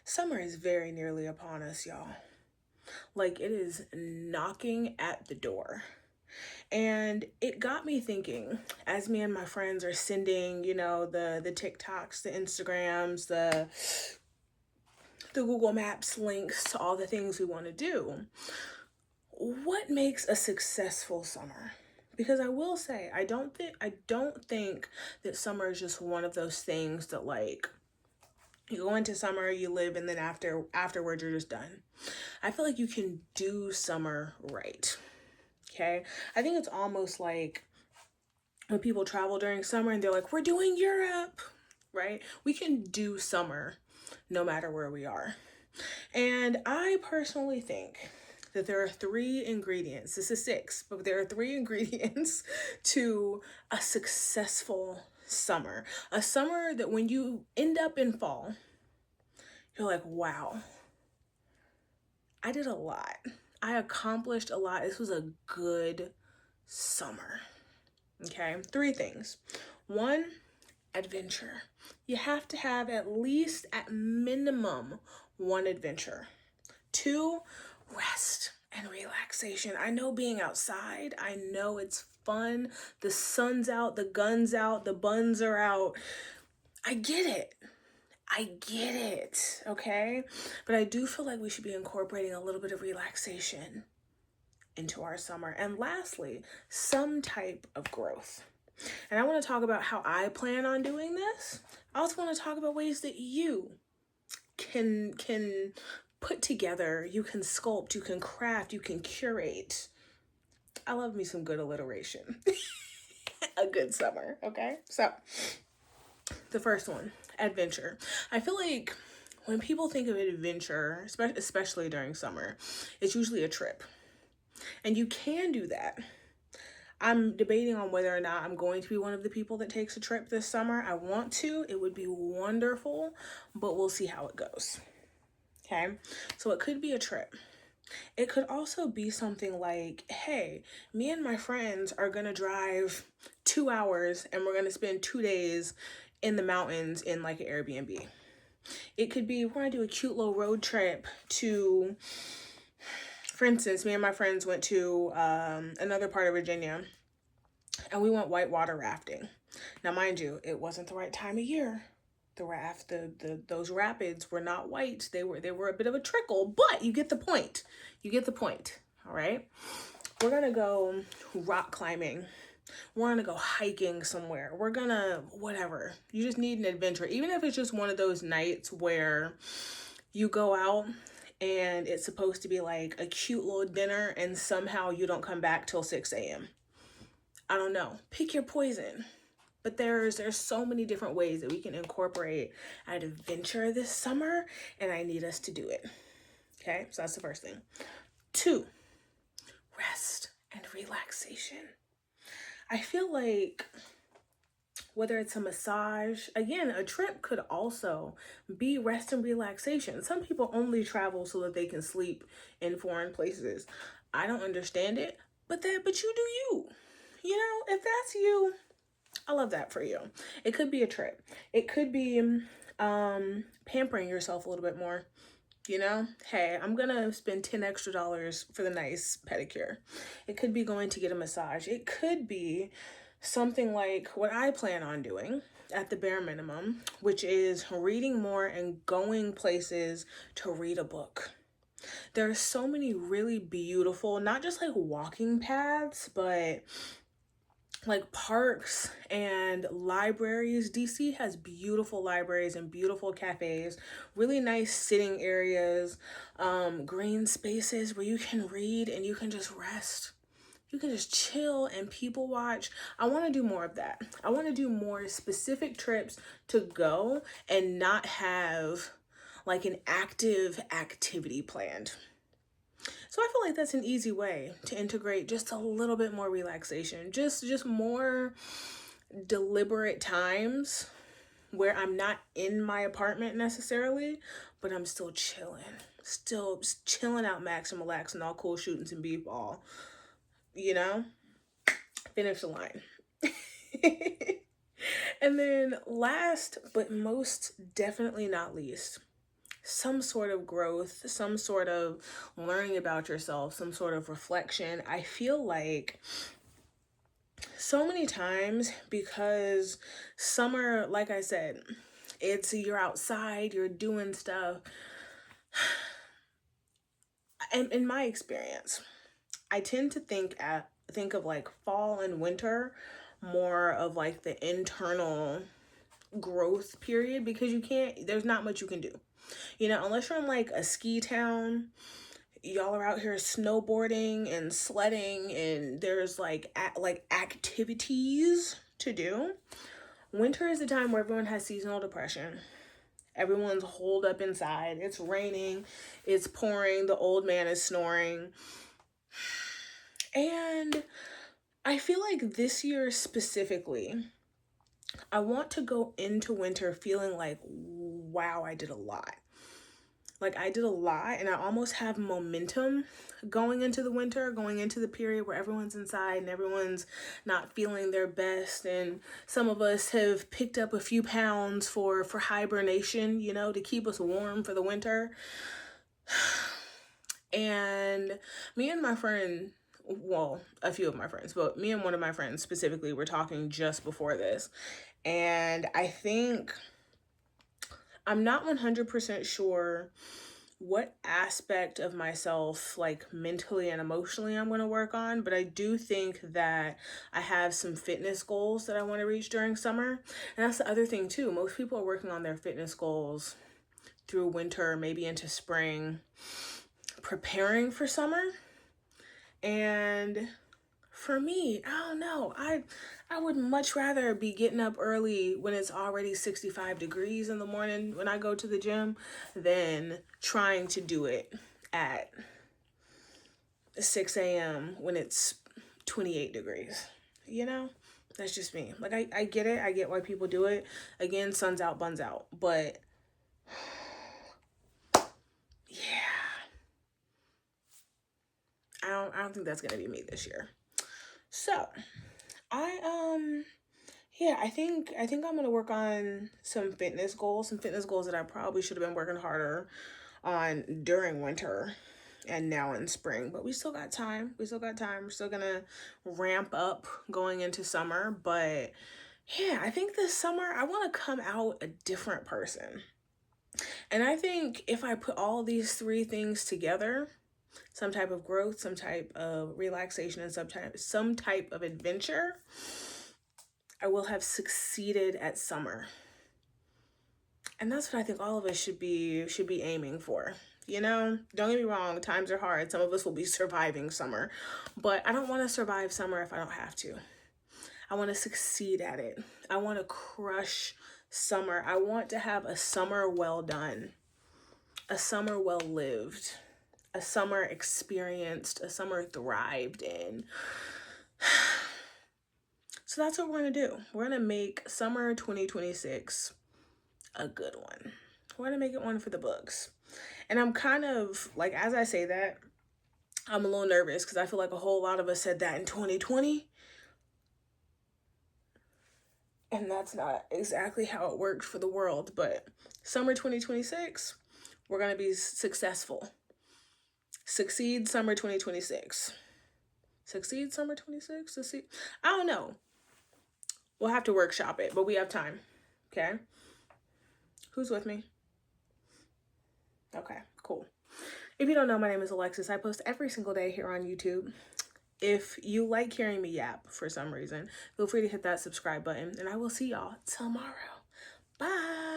Summer is very nearly upon us, y'all. Like it is knocking at the door. And it got me thinking as me and my friends are sending, the TikToks, the Instagrams, the Google Maps links to all the things we want to do. What makes a successful summer? Because I will say, I don't think that summer is just one of those things that like you go into summer, you live, and then afterwards you're just done. I feel like you can do summer right. Okay. I think it's almost like when people travel during summer and they're like, we're doing Europe, right? We can do summer no matter where we are. And I personally think that there are three ingredients. This is six, but there are three ingredients to a successful summer. A summer that when you end up in fall, you're like, wow, I did a lot. I accomplished a lot. This was a good summer. Okay, three things. One, adventure. You have to have at minimum one adventure. Two, rest and relaxation. I know being outside, I know it's fun. The sun's out, the gun's out, the buns are out. I get it. Okay? But I do feel like we should be incorporating a little bit of relaxation into our summer. And lastly, some type of growth. And I want to talk about how I plan on doing this. I also want to talk about ways that you can put together, you can sculpt, you can craft, you can curate. I love me some good alliteration. A good summer, okay? So, the first one, adventure. I feel like when people think of adventure, especially during summer, it's usually a trip. And you can do that. I'm debating on whether or not I'm going to be one of the people that takes a trip this summer. I want to. It would be wonderful, but we'll see how it goes. Okay? So it could be a trip. It could also be something like, hey, me and my friends are going to drive 2 hours and we're going to spend 2 days in the mountains in like an Airbnb. It could be, we're going to do a cute little road trip to, for instance, me and my friends went to another part of Virginia and we went whitewater rafting. Now, mind you, it wasn't the right time of year. Those rapids were not white. They were a bit of a trickle, but you get the point. All right. We're gonna go rock climbing. We're gonna go hiking somewhere. We're gonna whatever. You just need an adventure, even if it's just one of those nights where you go out and it's supposed to be like a cute little dinner and somehow you don't come back till 6 a.m. I don't know. Pick your poison. But there's so many different ways that we can incorporate an adventure this summer, and I need us to do it. Okay, so that's the first thing. 2, rest and relaxation. I feel like whether it's a massage, again, a trip could also be rest and relaxation. Some people only travel so that they can sleep in foreign places. I don't understand it, but you do you. If that's you, I love that for you. It could be a trip. It could be pampering yourself a little bit more. Hey, I'm gonna spend $10 extra for the nice pedicure. It could be going to get a massage. It could be something like what I plan on doing at the bare minimum, which is reading more and going places to read a book. There are so many really beautiful, not just like walking paths, but like parks and libraries. DC has beautiful libraries and beautiful cafes, really nice sitting areas, green spaces where you can read and you can just rest. You can just chill and people watch. I want to do more of that. I want to do more specific trips to go and not have like an active activity planned. So I feel like that's an easy way to integrate just a little bit more relaxation, just more deliberate times where I'm not in my apartment necessarily, but I'm still chilling, still just chilling out, max and relaxing, all cool, shooting some b-ball, finish the line. And then last, but most definitely not least, some sort of growth, some sort of learning about yourself, some sort of reflection. I feel like so many times, because summer, like I said, it's you're outside, you're doing stuff. And in my experience, I tend to think of like fall and winter more of like the internal growth period, because there's not much you can do. You know, unless you're in like a ski town, y'all are out here snowboarding and sledding and there's like activities to do. Winter is the time where everyone has seasonal depression. Everyone's holed up inside. It's raining, it's pouring, the old man is snoring. And I feel like this year specifically, I want to go into winter feeling like, wow, I did a lot. Like I did a lot, and I almost have momentum going into the winter, going into the period where everyone's inside and everyone's not feeling their best. And some of us have picked up a few pounds for hibernation, you know, to keep us warm for the winter. And me and my friend, well, a few of my friends, but me and one of my friends specifically were talking just before this. And I think I'm not 100% sure what aspect of myself, like mentally and emotionally, I'm going to work on, but I do think that I have some fitness goals that I want to reach during summer. And that's the other thing too. Most people are working on their fitness goals through winter, maybe into spring, preparing for summer. And for me, I don't know. I would much rather be getting up early when it's already 65 degrees in the morning when I go to the gym than trying to do it at 6 a.m. when it's 28 degrees. You know? That's just me. Like, I get it. I get why people do it. Again, sun's out, buns out. But yeah. I don't think that's gonna be me this year. So I think I'm gonna work on some fitness goals that I probably should have been working harder on during winter and now in spring. But we still got time. We're still gonna ramp up going into summer. But yeah, I think this summer I want to come out a different person. And I think if I put all these three things together, some type of growth, some type of relaxation, and some type of adventure, I will have succeeded at summer. And that's what I think all of us should be aiming for. You know, don't get me wrong, times are hard. Some of us will be surviving summer, but I don't want to survive summer if I don't have to. I want to succeed at it. I want to crush summer. I want to have a summer well done, a summer well lived, a summer experienced, a summer thrived in. So that's what we're going to do. We're going to make summer 2026 a good one. We're going to make it one for the books. And I'm kind of, like, as I say that, I'm a little nervous because I feel like a whole lot of us said that in 2020. And that's not exactly how it worked for the world. But summer 2026, we're going to be successful. Succeed summer 2026. Succeed summer 26? Succeed? I don't know. We'll have to workshop it, but we have time. Okay? Who's with me? Okay, cool. If you don't know, my name is Alexis. I post every single day here on YouTube. If you like hearing me yap for some reason, feel free to hit that subscribe button, and I will see y'all tomorrow. Bye.